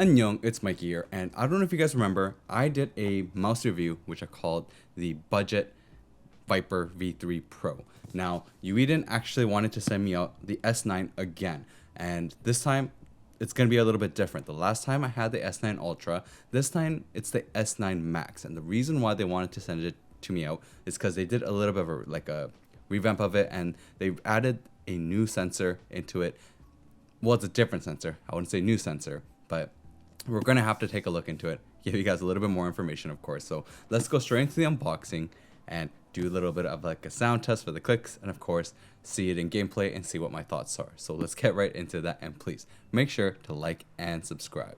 Annyeong, it's Mikey here, and I don't know if you guys remember, I did a mouse review which I called the Budget Viper V3 Pro. Now, Eweadn actually wanted to send me out the S9 again, and this time it's going to be a little bit different. The last time I had the S9 Ultra, this time it's the S9 Max, and the reason why they wanted to send it to me out is because they did a little bit of a revamp of it, and they added a new sensor into it. Well, it's a different sensor. I wouldn't say new sensor, but we're going to have to take a look into it, give you guys a little bit more information, of course. So let's go straight into the unboxing and do a little bit of like a sound test for the clicks, and of course see it in gameplay and see what my thoughts are. So let's get right into that, and please make sure to like and subscribe.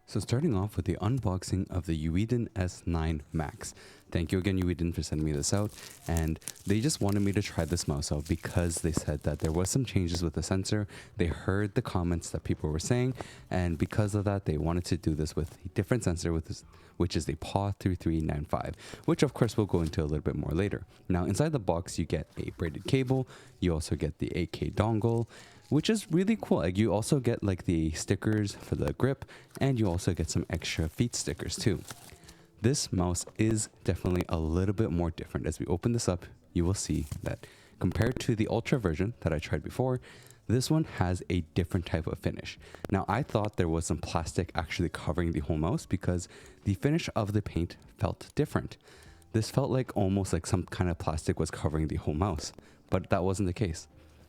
So starting off with the unboxing of the Eweadn S9 Max. Thank you again, Eweadn, for sending me this out. And they just wanted me to try this mouse out because they said that there was some changes with the sensor. They heard the comments that people were saying, and because of that, they wanted to do this with a different sensor, which is the PAW 3395, which of course we'll go into a little bit more later. Now, inside the box, you get a braided cable. You also get the 8K dongle, which is really cool. Like, you also get like the stickers for the grip, and you also get some extra feet stickers too. This mouse is definitely a little bit more different. As we open this up, you will see that compared to the Ultra version that I tried before, this one has a different type of finish. Now, I thought there was some plastic actually covering the whole mouse because the finish of the paint felt different. This felt like almost like some kind of plastic was covering the whole mouse, but that wasn't the case.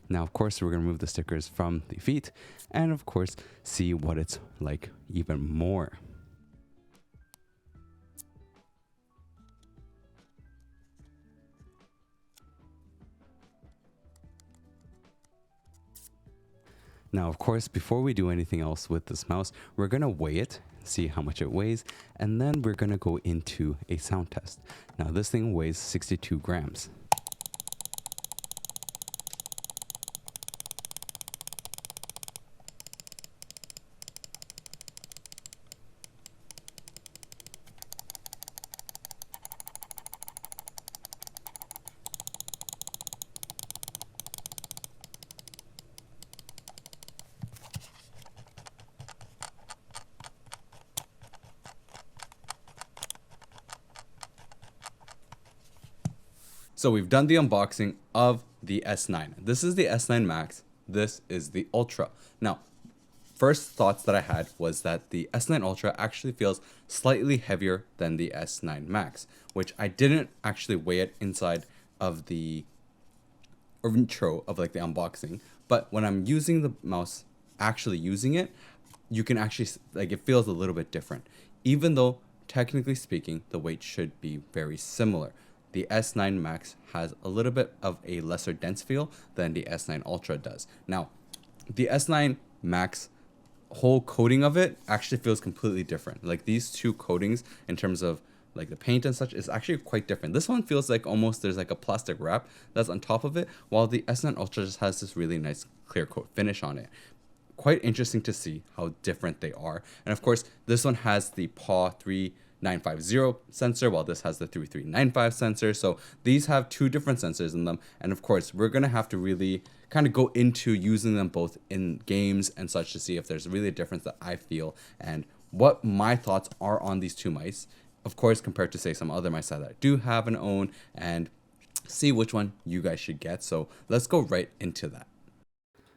Now, of course, we're going to remove the stickers from the feet and, of course, see what it's like even more. Now, of course, before we do anything else with this mouse, we're going to weigh it, see how much it weighs, and then we're going to go into a sound test. Now, this thing weighs 62 grams. So we've done the unboxing of the S9. This is the S9 Max. This is the Ultra. Now, first thoughts that I had was that the S9 Ultra actually feels slightly heavier than the S9 Max, which I didn't actually weigh it inside of the intro of like the unboxing. But when I'm using the mouse, actually using it, you can actually, like, it feels a little bit different. Even though, technically speaking, the weight should be very similar. The S9 Max has a little bit of a lesser dense feel than the S9 Ultra does. Now, the S9 Max whole coating of it actually feels completely different. Like, these two coatings in terms of like the paint and such is actually quite different. This one feels like almost there's like a plastic wrap that's on top of it, while the S9 Ultra just has this really nice clear coat finish on it. Quite interesting to see how different they are. And of course, this one has the PAW 3950 sensor, while this has the 3395 sensor. So these have two different sensors in them. And of course, we're going to have to really kind of go into using them both in games and such to see if there's really a difference that I feel and what my thoughts are on these two mice. Of course, compared to say some other mice that I do have and own, and see which one you guys should get. So let's go right into that.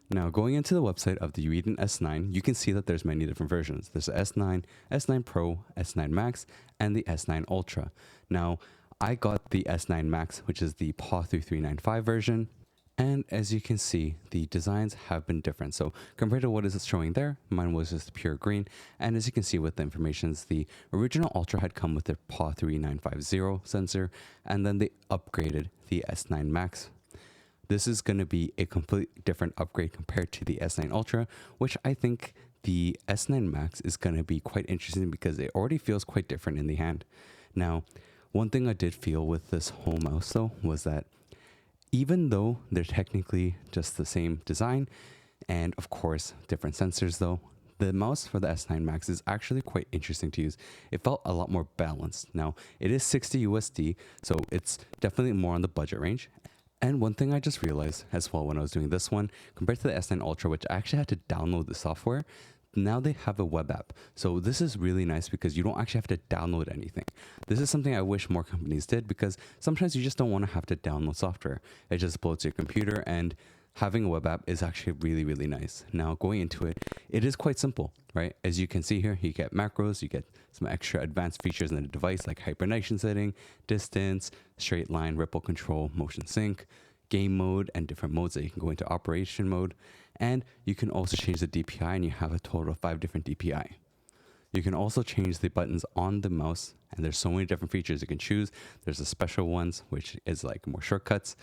Now, going into the website of the Eweadn S9, you can see that there's many different versions. There's the S9, S9 Pro, S9 Max, and the S9 Ultra. Now, I got the S9 Max, which is the PAW 3395 version. And as you can see, the designs have been different. So compared to what is showing there, mine was just pure green. And as you can see with the informations, the original Ultra had come with the PAW 3950 sensor, and then they upgraded the S9 Max. This is going to be a complete different upgrade compared to the S9 Ultra, which I think the S9 Max is going to be quite interesting because it already feels quite different in the hand. Now, one thing I did feel with this whole mouse though was that even though they're technically just the same design, and of course different sensors though, the mouse for the S9 Max is actually quite interesting to use. It felt a lot more balanced. Now, it is 60 USD, so it's definitely more on the budget range. And one thing I just realized as well when I was doing this one, compared to the S9 Ultra, which I actually had to download the software, now they have a web app. So this is really nice because you don't actually have to download anything. This is something I wish more companies did, because sometimes you just don't want to have to download software. It just uploads to your computer, and having a web app is actually really, really nice. Now going into it, it is quite simple, right? As you can see here, you get macros, you get some extra advanced features in the device like hibernation setting, distance, straight line, ripple control, motion sync, game mode, and different modes that you can go into operation mode. And you can also change the DPI, and you have a total of 5 different DPI. You can also change the buttons on the mouse, and there's so many different features you can choose. There's the special ones, which is like more shortcuts.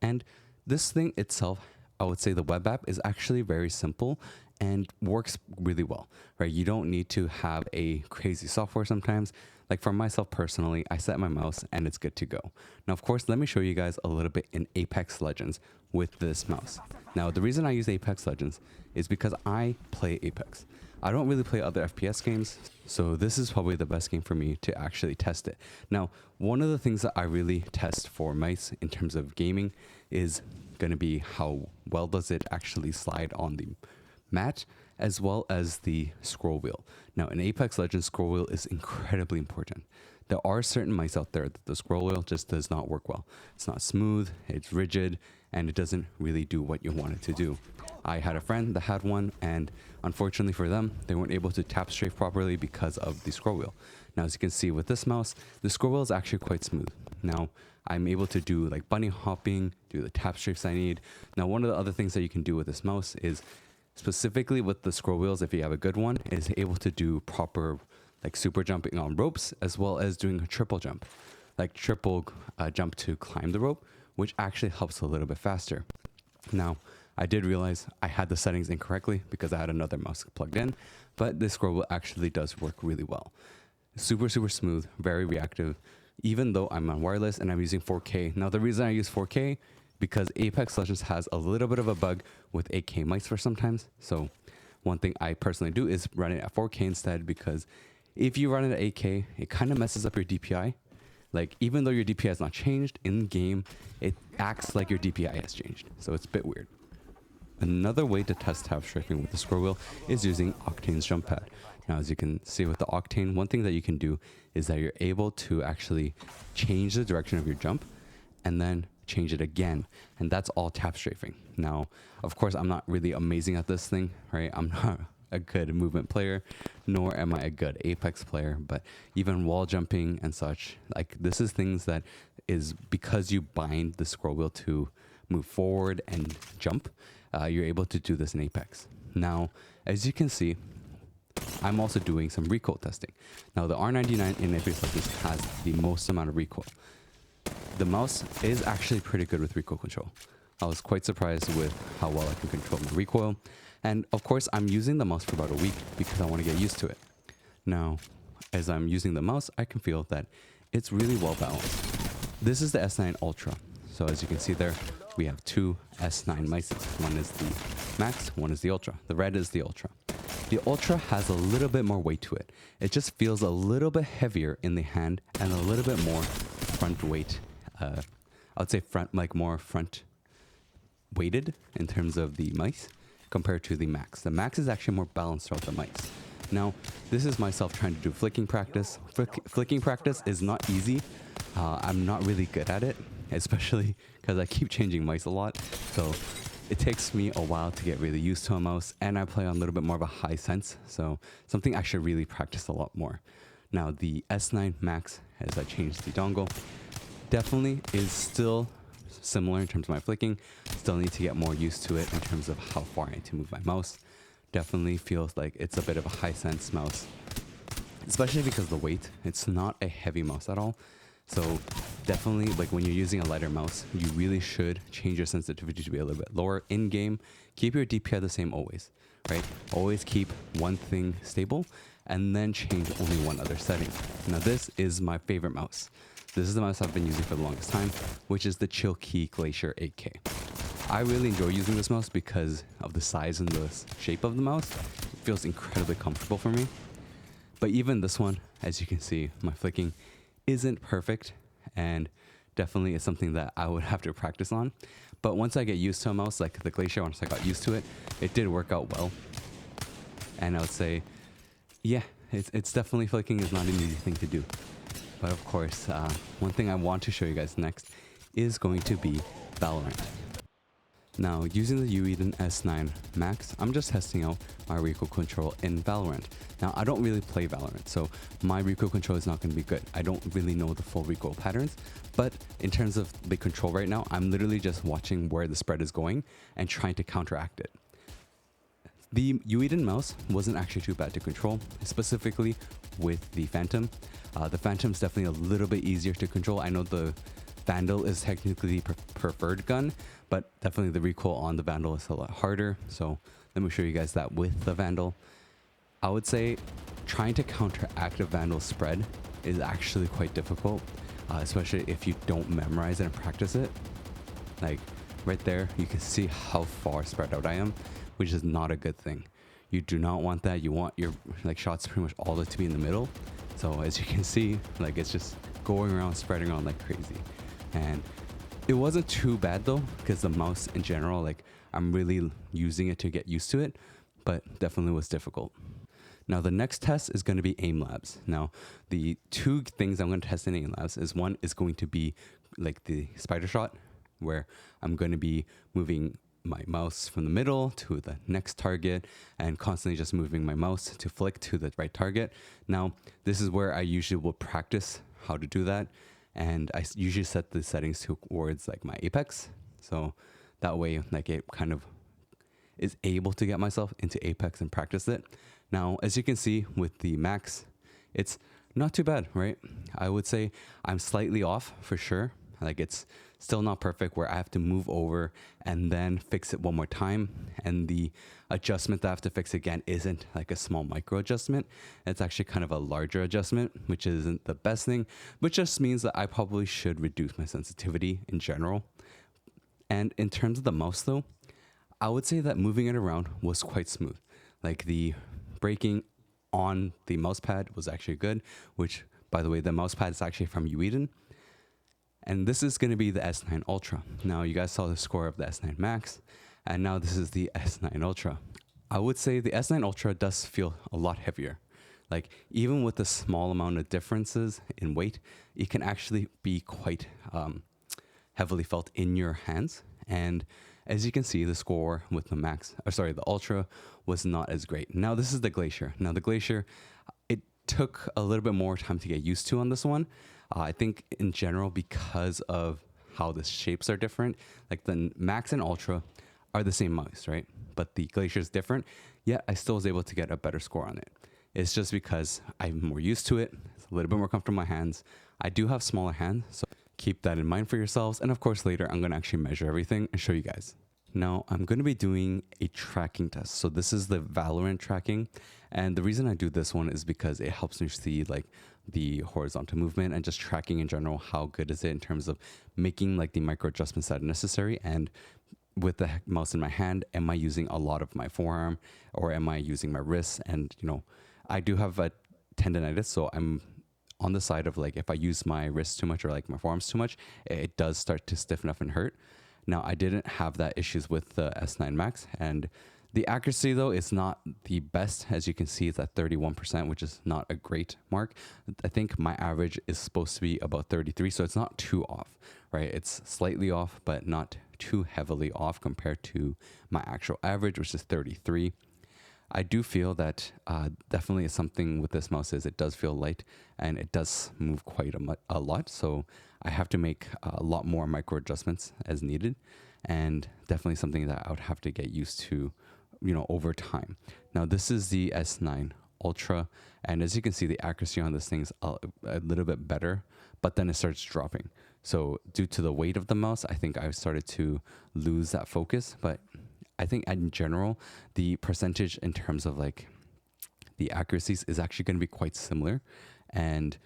And this thing itself, I would say the web app is actually very simple and works really well, right? You don't need to have a crazy software sometimes. Like for myself personally, I set my mouse and it's good to go. Now, of course, let me show you guys a little bit in Apex Legends with this mouse. Now, the reason I use Apex Legends is because I play Apex. I don't really play other FPS games, so this is probably the best game for me to actually test it. Now, one of the things that I really test for mice in terms of gaming is going to be how well does it actually slide on the mat, as well as the scroll wheel. Now, in Apex Legends, scroll wheel is incredibly important. There are certain mice out there that the scroll wheel just does not work well. It's not smooth, it's rigid, and it doesn't really do what you want it to do. I had a friend that had one, and unfortunately for them, they weren't able to tap strafe properly because of the scroll wheel. Now, as you can see with this mouse, the scroll wheel is actually quite smooth. Now, I'm able to do like bunny hopping, do the tap strafes I need. Now, one of the other things that you can do with this mouse is, specifically with the scroll wheels, if you have a good one, is able to do proper like super jumping on ropes, as well as doing a triple jump, like triple jump to climb the rope, which actually helps a little bit faster. Now, I did realize I had the settings incorrectly because I had another mouse plugged in, but this scroll wheel actually does work really well. Super, super smooth, very reactive, even though I'm on wireless and I'm using 4K. Now, the reason I use 4K, because Apex Legends has a little bit of a bug with 8K mice for sometimes. So one thing I personally do is run it at 4K instead, because if you run it at 8K, it kind of messes up your DPI. Like, even though your DPI has not changed in game, it acts like your DPI has changed. So it's a bit weird. Another way to test tap strafing with the scroll wheel is using Octane's jump pad. Now, as you can see with the Octane, one thing that you can do is that you're able to actually change the direction of your jump and then change it again. And that's all tap strafing. Now, of course, I'm not really amazing at this thing, right? I'm not a good movement player, nor am I a good Apex player, but even wall jumping and such, like this is things that is because you bind the scroll wheel to move forward and jump, you're able to do this in Apex. Now, as you can see, I'm also doing some recoil testing. Now, the R99 in Apex Legends has the most amount of recoil. The mouse is actually pretty good with recoil control. I was quite surprised with how well I can control my recoil. And of course, I'm using the mouse for about a week because I want to get used to it. Now, as I'm using the mouse, I can feel that it's really well balanced. This is the S9 Ultra. So as you can see there, we have two S9 mices. One is the Max, one is the Ultra. The red is the Ultra. The Ultra has a little bit more weight to it. It just feels a little bit heavier in the hand and a little bit more front weight. I would say more front weighted in terms of the mice compared to the Max. The Max is actually more balanced throughout the mice. Now, this is myself trying to do flicking practice. Flicking practice is not easy. I'm not really good at it, especially because I keep changing mice a lot. So it takes me a while to get really used to a mouse, and I play on a little bit more of a high sense. So something I should really practice a lot more. Now, the S9 Max, as I changed the dongle, definitely is still similar in terms of my flicking. Still need to get more used to it in terms of how far I need to move my mouse. Definitely feels like it's a bit of a high sense mouse, especially because of the weight. It's not a heavy mouse at all. So definitely, like when you're using a lighter mouse, you really should change your sensitivity to be a little bit lower in game. Keep your DPI the same always, right? Always keep one thing stable and then change only one other setting. Now, this is my favorite mouse. This is the mouse I've been using for the longest time, which is the Chill Key Glacier 8K. I really enjoy using this mouse because of the size and the shape of the mouse. It feels incredibly comfortable for me. But even this one, as you can see, my flicking isn't perfect, and definitely is something that I would have to practice on. But once I get used to a mouse like the Glacier, once I got used to it, it did work out well. And I would say, yeah, it's definitely flicking is not an easy thing to do. But of course, one thing I want to show you guys next is going to be Valorant. Now, using the Eweadn S9 Max, I'm just testing out my recoil control in Valorant. Now, I don't really play Valorant, so my recoil control is not going to be good. I don't really know the full recoil patterns, but in terms of the control right now, I'm literally just watching where the spread is going and trying to counteract it. The Eweadn mouse wasn't actually too bad to control, specifically with the Phantom. The Phantom's definitely a little bit easier to control. I know the Vandal is technically the preferred gun, but definitely the recoil on the Vandal is a lot harder. So let me show you guys that with the Vandal. I would say trying to counteract a Vandal spread is actually quite difficult, especially if you don't memorize it and practice it. Like right there, you can see how far spread out I am, which is not a good thing. You do not want that. You want your like shots pretty much all to be in the middle. So as you can see, like it's just going around, spreading around like crazy. And it wasn't too bad though, because the mouse in general, like I'm really using it to get used to it, but definitely was difficult. Now the next test is going to be aim labs. Now the two things I'm going to test in aim labs is one is going to be like the spider shot, where I'm going to be moving my mouse from the middle to the next target and constantly just moving my mouse to flick to the right target. Now this is where I usually will practice how to do that. And I usually set the settings towards like my apex. So that way, like it kind of is able to get myself into apex and practice it. Now, as you can see with the max, it's not too bad, right? I would say I'm slightly off for sure. Like it's still not perfect where I have to move over and then fix it one more time. And the adjustment that I have to fix again isn't like a small micro adjustment. It's actually kind of a larger adjustment, which isn't the best thing, but just means that I probably should reduce my sensitivity in general. And in terms of the mouse though, I would say that moving it around was quite smooth. Like the braking on the mouse pad was actually good, which by the way, the mouse pad is actually from Eweadn. And this is going to be the S9 Ultra. Now you guys saw the score of the S9 Max, and now this is the S9 Ultra. I would say the S9 Ultra does feel a lot heavier. Like even with the small amount of differences in weight, it can actually be quite heavily felt in your hands. And as you can see, the score with the the Ultra was not as great. Now this is the Glacier. Now the Glacier, it took a little bit more time to get used to on this one. I think in general, because of how the shapes are different, like the Max and Ultra are the same mouse, right? But the Glacier is different, yet I still was able to get a better score on it. It's just because I'm more used to it. It's a little bit more comfortable in my hands. I do have smaller hands, so keep that in mind for yourselves. And of course, later I'm going to actually measure everything and show you guys. Now I'm going to be doing a tracking test. So this is the Valorant tracking. And the reason I do this one is because it helps me see like the horizontal movement and just tracking in general. How good is it in terms of making like the micro adjustments that are necessary? And with the mouse in my hand, am I using a lot of my forearm or am I using my wrist? And, you know, I do have a tendonitis, so I'm on the side of like, if I use my wrist too much or like my forearms too much, it does start to stiffen up and hurt. Now, I didn't have that issues with the S9 Max, and the accuracy though is not the best. As you can see, it's at 31%, which is not a great mark. I think my average is supposed to be about 33, so it's not too off, right? It's slightly off, but not too heavily off compared to my actual average, which is 33. I do feel that definitely something with this mouse is it does feel light and it does move quite a lot. So I have to make a lot more micro adjustments as needed, and definitely something that I would have to get used to, you know, over time. Now this is the S9 Ultra, and as you can see, the accuracy on this thing is a little bit better, but then it starts dropping. So due to the weight of the mouse, I think I started to lose that focus, but I think in general, the percentage in terms of like the accuracies is actually going to be quite similar, and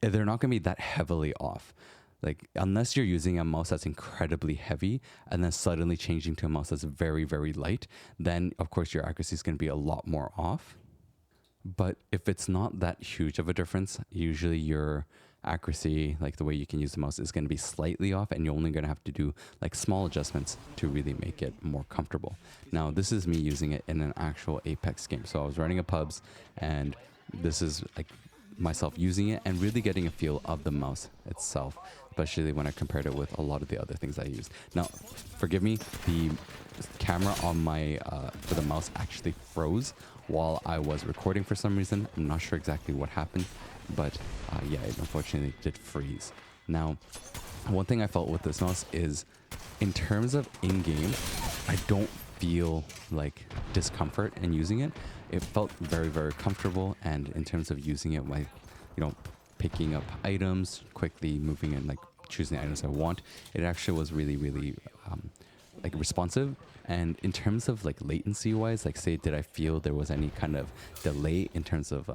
they're not going to be that heavily off. Like unless you're using a mouse that's incredibly heavy and then suddenly changing to a mouse that's very, very light, then of course your accuracy is going to be a lot more off. But if it's not that huge of a difference, usually your accuracy, like the way you can use the mouse, is going to be slightly off, and you're only going to have to do like small adjustments to really make it more comfortable. Now, this is me using it in an actual Apex game. So I was running a pubs, and this is like myself using it and really getting a feel of the mouse itself, especially when I compared it with a lot of the other things I used. Now, forgive me, the camera on my for the mouse actually froze while I was recording for some reason. I'm not sure exactly what happened, but yeah, it unfortunately did freeze. Now, one thing I felt with this mouse is, in terms of in-game, I don't feel like discomfort in using it. It felt very, very comfortable, and in terms of using it, like, you know, picking up items, quickly moving and like choosing the items I want, it actually was really, really like responsive. And in terms of like latency wise, like say, did I feel there was any kind of delay in terms of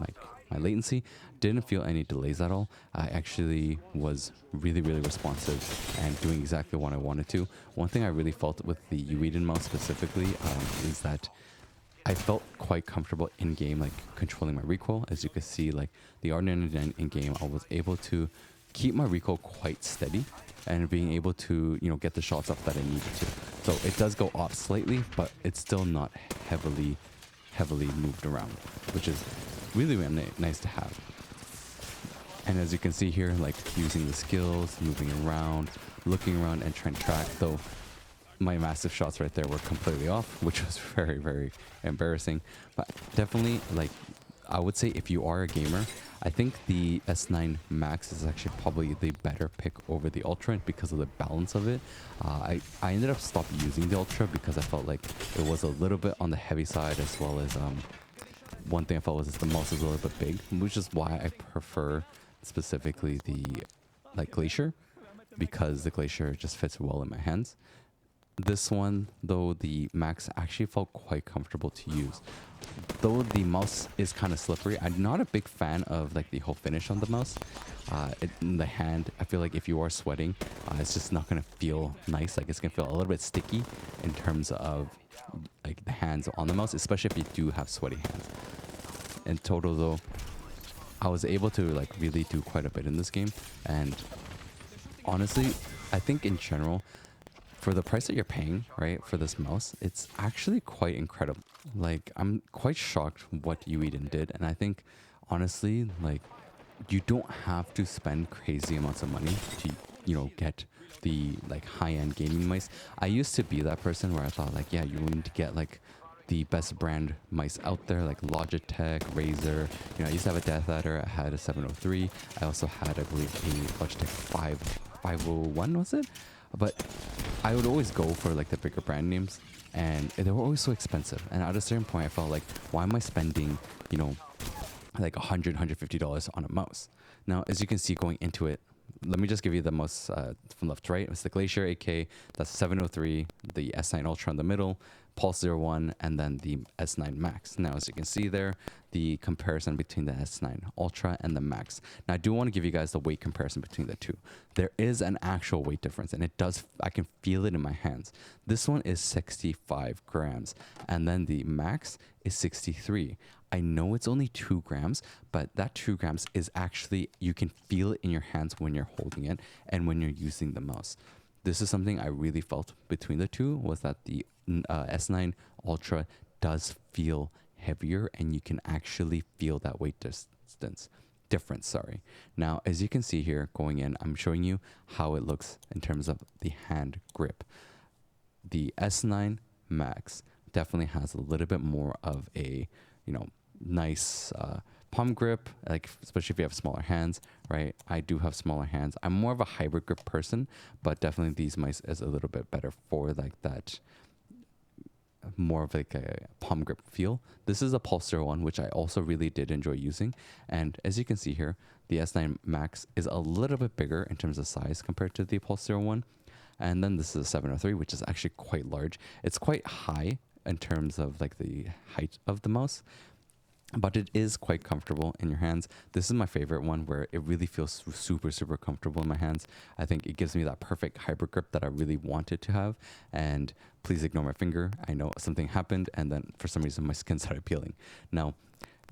like my latency? Didn't feel any delays at all. I actually was really, really responsive and doing exactly what I wanted to. One thing I really felt with the Eweadn mouse specifically is that I felt quite comfortable in game, like controlling my recoil. As you can see, like the R99 in game, I was able to keep my recoil quite steady and being able to, you know, get the shots up that I needed to. So it does go off slightly, but it's still not heavily moved around, which is really, really nice to have. And as you can see here, like using the skills, moving around, looking around and trying to track, though my massive shots right there were completely off, which was very, very embarrassing. But definitely, like, I would say if you are a gamer, I think the S9 Max is actually probably the better pick over the Ultra because of the balance of it. I ended up stopping using the Ultra because I felt like it was a little bit on the heavy side, as well as one thing I felt was the mouse is a little bit big, which is why I prefer specifically the like Glacier, because the Glacier just fits well in my hands. This one, though, the Max actually felt quite comfortable to use. Though the mouse is kind of slippery, I'm not a big fan of like the whole finish on the mouse. In the hand, I feel like if you are sweating, it's just not going to feel nice. Like it's going to feel a little bit sticky in terms of like the hands on the mouse, especially if you do have sweaty hands. In total, though, I was able to like really do quite a bit in this game. And honestly, I think in general, for the price that you're paying, right, for this mouse, it's actually quite incredible. Like, I'm quite shocked what Eweadn did. And I think, honestly, like, you don't have to spend crazy amounts of money to, you know, get the, like, high-end gaming mice. I used to be that person where I thought, like, yeah, you need to get, like, the best brand mice out there, like Logitech, Razer. You know, I used to have a Death Adder. I had a 703. I also had, I believe, a Logitech 501, was it? But I would always go for like the bigger brand names, and they were always so expensive. And at a certain point, I felt like, why am I spending, you know, like $150 on a mouse? Now, as you can see going into it, let me just give you the mouse from left to right. It's the Glacier 8K, that's 703, the S9 Ultra in the middle, Pulse 01, and then the S9 Max. Now, as you can see there, the comparison between the S9 Ultra and the Max. Now, I do want to give you guys the weight comparison between the two. There is an actual weight difference, and it does, I can feel it in my hands. This one is 65 grams, and then the Max is 63. I know it's only 2 grams, but that 2 grams is actually, you can feel it in your hands when you're holding it and when you're using the mouse. This is something I really felt between the two, was that the S9 Ultra does feel heavier, and you can actually feel that weight difference, sorry. Now, as you can see here going in, I'm showing you how it looks in terms of the hand grip. The S9 Max definitely has a little bit more of a, you know, nice palm grip, like especially if you have smaller hands, right? I do have smaller hands. I'm more of a hybrid grip person, but definitely these mice is a little bit better for like that, more of like a palm grip feel. This is a Pulse one, which I also really did enjoy using. And as you can see here, the S9 Max is a little bit bigger in terms of size compared to the Pulse one. And then this is a 703, which is actually quite large. It's quite high in terms of like the height of the mouse, but it is quite comfortable in your hands. This is my favorite one, where it really feels super, super comfortable in my hands. I think it gives me that perfect hybrid grip that I really wanted to have. And please ignore my finger. I know something happened, and then for some reason my skin started peeling. Now,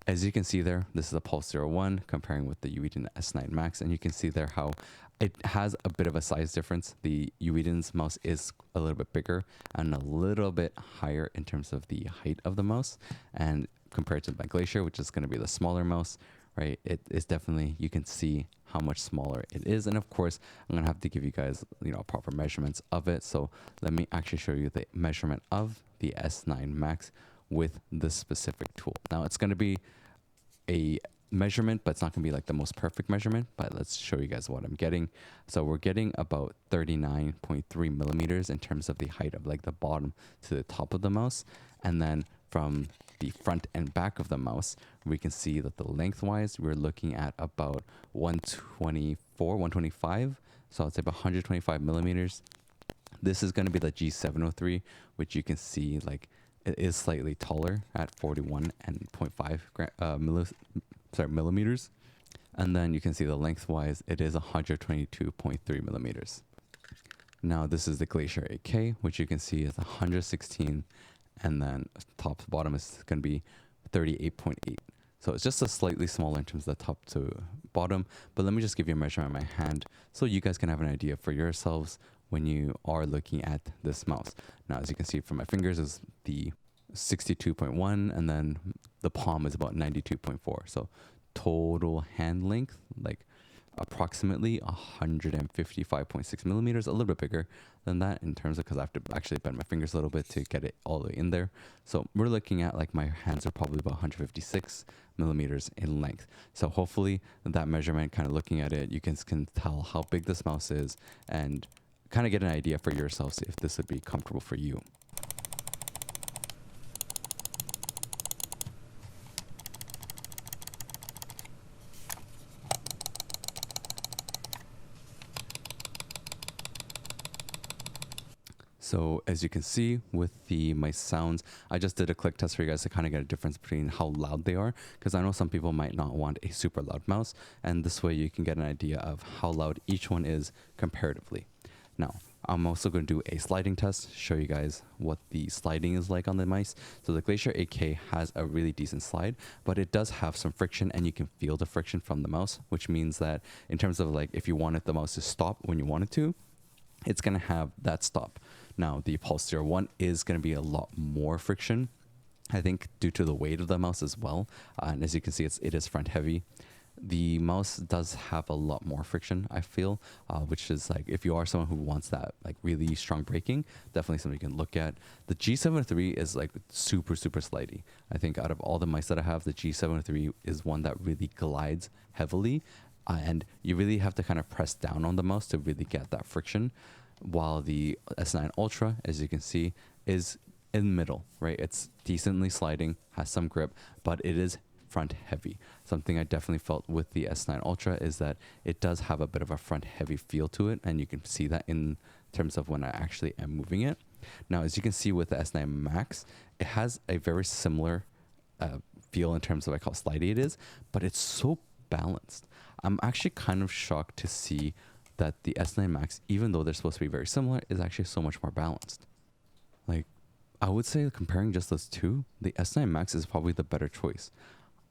As you can see there, this is a Pulse 01 comparing with the Eweadn S9 Max, and you can see there how it has a bit of a size difference. The Eweadn's mouse is a little bit bigger and a little bit higher in terms of the height of the mouse, and compared to my Glacier, which is going to be the smaller mouse, right? It is definitely, you can see how much smaller it is. And of course, I'm going to have to give you guys, proper measurements of it. So let me actually show you the measurement of the S9 Max with this specific tool. Now it's going to be a measurement, but it's not going to be like the most perfect measurement, but let's show you guys what I'm getting. So we're getting about 39.3 millimeters in terms of the height of like the bottom to the top of the mouse. And then from the front and back of the mouse, we can see that the lengthwise, we're looking at about 124, 125. So I'd say about 125 millimeters. This is going to be the G703, which you can see like it is slightly taller at 41.5 millimeters. And then you can see the lengthwise, it is 122.3 millimeters. Now this is the Glacier 8K, which you can see is 116, and then top to bottom is going to be 38.8. So it's just a slightly smaller in terms of the top to bottom, but let me just give you a measurement of my hand so you guys can have an idea for yourselves when you are looking at this mouse. Now, as you can see from my fingers is the 62.1, and then the palm is about 92.4. So total hand length, like approximately 155.6 millimeters, a little bit bigger than that in terms of, because I have to actually bend my fingers a little bit to get it all the way in there. So we're looking at like my hands are probably about 156 millimeters in length. So hopefully that measurement, kind of looking at it, you can tell how big this mouse is and kind of get an idea for yourselves if this would be comfortable for you. So as you can see with the mice sounds, I just did a click test for you guys to kind of get a difference between how loud they are, because I know some people might not want a super loud mouse, and this way you can get an idea of how loud each one is comparatively. Now, I'm also going to do a sliding test, show you guys what the sliding is like on the mice. So the Glacier 8K has a really decent slide, but it does have some friction, and you can feel the friction from the mouse, which means that in terms of like if you wanted the mouse to stop when you want it to, it's going to have that stop. Now, the Pulse 01 is going to be a lot more friction, I think, due to the weight of the mouse as well. And as you can see, it is front heavy. The mouse does have a lot more friction, I feel, which is like, if you are someone who wants that like really strong braking, definitely something you can look at. The G703 is like super, super slidey. I think out of all the mice that I have, the G703 is one that really glides heavily. And you really have to kind of press down on the mouse to really get that friction, while the S9 Ultra, as you can see, is in the middle, right? It's decently sliding, has some grip, but it is front heavy. Something I definitely felt with the S9 Ultra is that it does have a bit of a front heavy feel to it, and you can see that in terms of when I actually am moving it. Now, as you can see with the S9 Max, it has a very similar feel in terms of like how slidey it is, but it's so balanced. I'm actually kind of shocked to see that the S9 Max, even though they're supposed to be very similar, is actually so much more balanced. Like, I would say comparing just those two, the S9 Max is probably the better choice.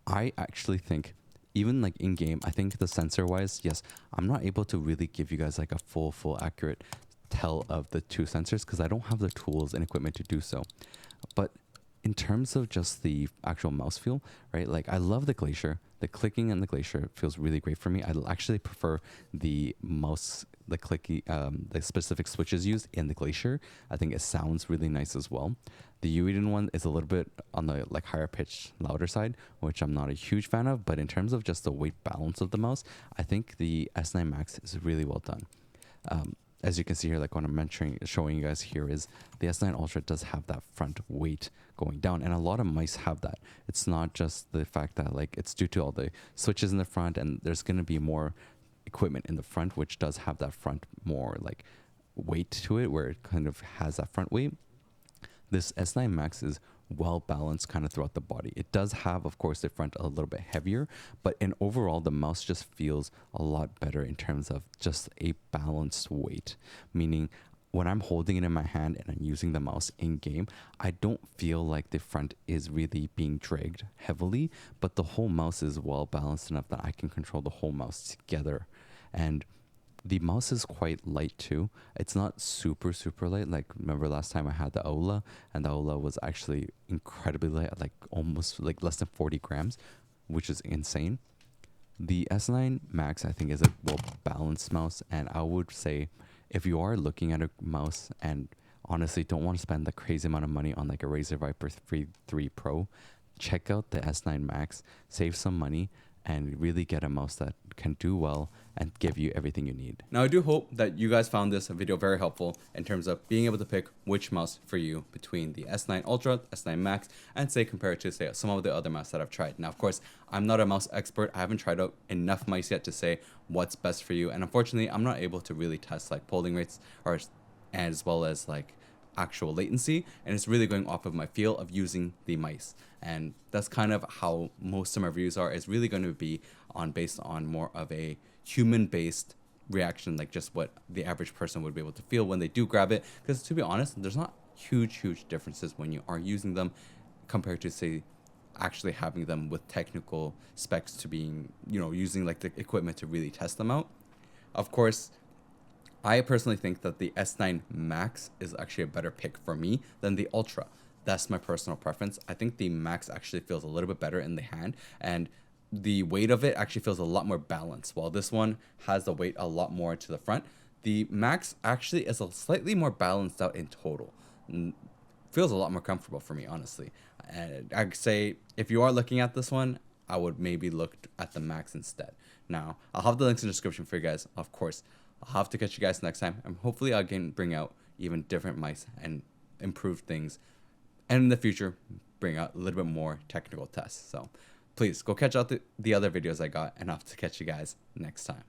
I actually think, even like in game, I think the sensor wise, yes, I'm not able to really give you guys like a full accurate tell of the two sensors because I don't have the tools and equipment to do so. But in terms of just the actual mouse feel, right? Like I love the Glacier. The clicking in the Glacier feels really great for me. I actually prefer the mouse, the clicky, the specific switches used in the Glacier. I think it sounds really nice as well. The Eweadn one is a little bit on the like higher pitch, louder side, which I'm not a huge fan of. But in terms of just the weight balance of the mouse, I think the S9 Max is really well done. As you can see here, like what I'm showing you guys here is the S9 Ultra does have that front weight going down, and a lot of mice have that. It's not just the fact that like it's due to all the switches in the front, and there's going to be more equipment in the front, which does have that front more like weight to it, where it kind of has that front weight. This S9 Max is well balanced kind of throughout the body. It does have, of course, the front a little bit heavier, but in overall, the mouse just feels a lot better in terms of just a balanced weight, meaning when I'm holding it in my hand and I'm using the mouse in game, I don't feel like the front is really being dragged heavily, but the whole mouse is well balanced enough that I can control the whole mouse together. And the mouse is quite light too. It's not super, super light. Like, remember last time I had the Ola, and the Ola was actually incredibly light, like almost like less than 40 grams, which is insane. The S9 Max, I think, is a well balanced mouse, and I would say if you are looking at a mouse and honestly don't want to spend the crazy amount of money on like a Razer Viper 3 Pro, check out the S9 Max, save some money, and really get a mouse that can do well and give you everything you need. Now, I do hope that you guys found this video very helpful in terms of being able to pick which mouse for you between the S9 Ultra, S9 Max, and say compare it to say some of the other mouse that I've tried. Now, of course, I'm not a mouse expert. I haven't tried out enough mice yet to say what's best for you. And unfortunately, I'm not able to really test like polling rates or as well as like actual latency, and it's really going off of my feel of using the mice. And that's kind of how most of my reviews are. It's really going to be on based on more of a human based reaction, like just what the average person would be able to feel when they do grab it, because to be honest, there's not huge differences when you are using them compared to say actually having them with technical specs to being, you know, using like the equipment to really test them out. Of course, I personally think that the S9 Max is actually a better pick for me than the Ultra. That's my personal preference. I think the Max actually feels a little bit better in the hand, and the weight of it actually feels a lot more balanced. While this one has the weight a lot more to the front, the Max actually is a slightly more balanced out in total. Feels a lot more comfortable for me, honestly. And I'd say if you are looking at this one, I would maybe look at the Max instead. Now, I'll have the links in the description for you guys, of course. I'll have to catch you guys next time, and hopefully I can bring out even different mice and improve things, and in the future bring out a little bit more technical tests. So please go catch out the other videos I got, and I'll have to catch you guys next time.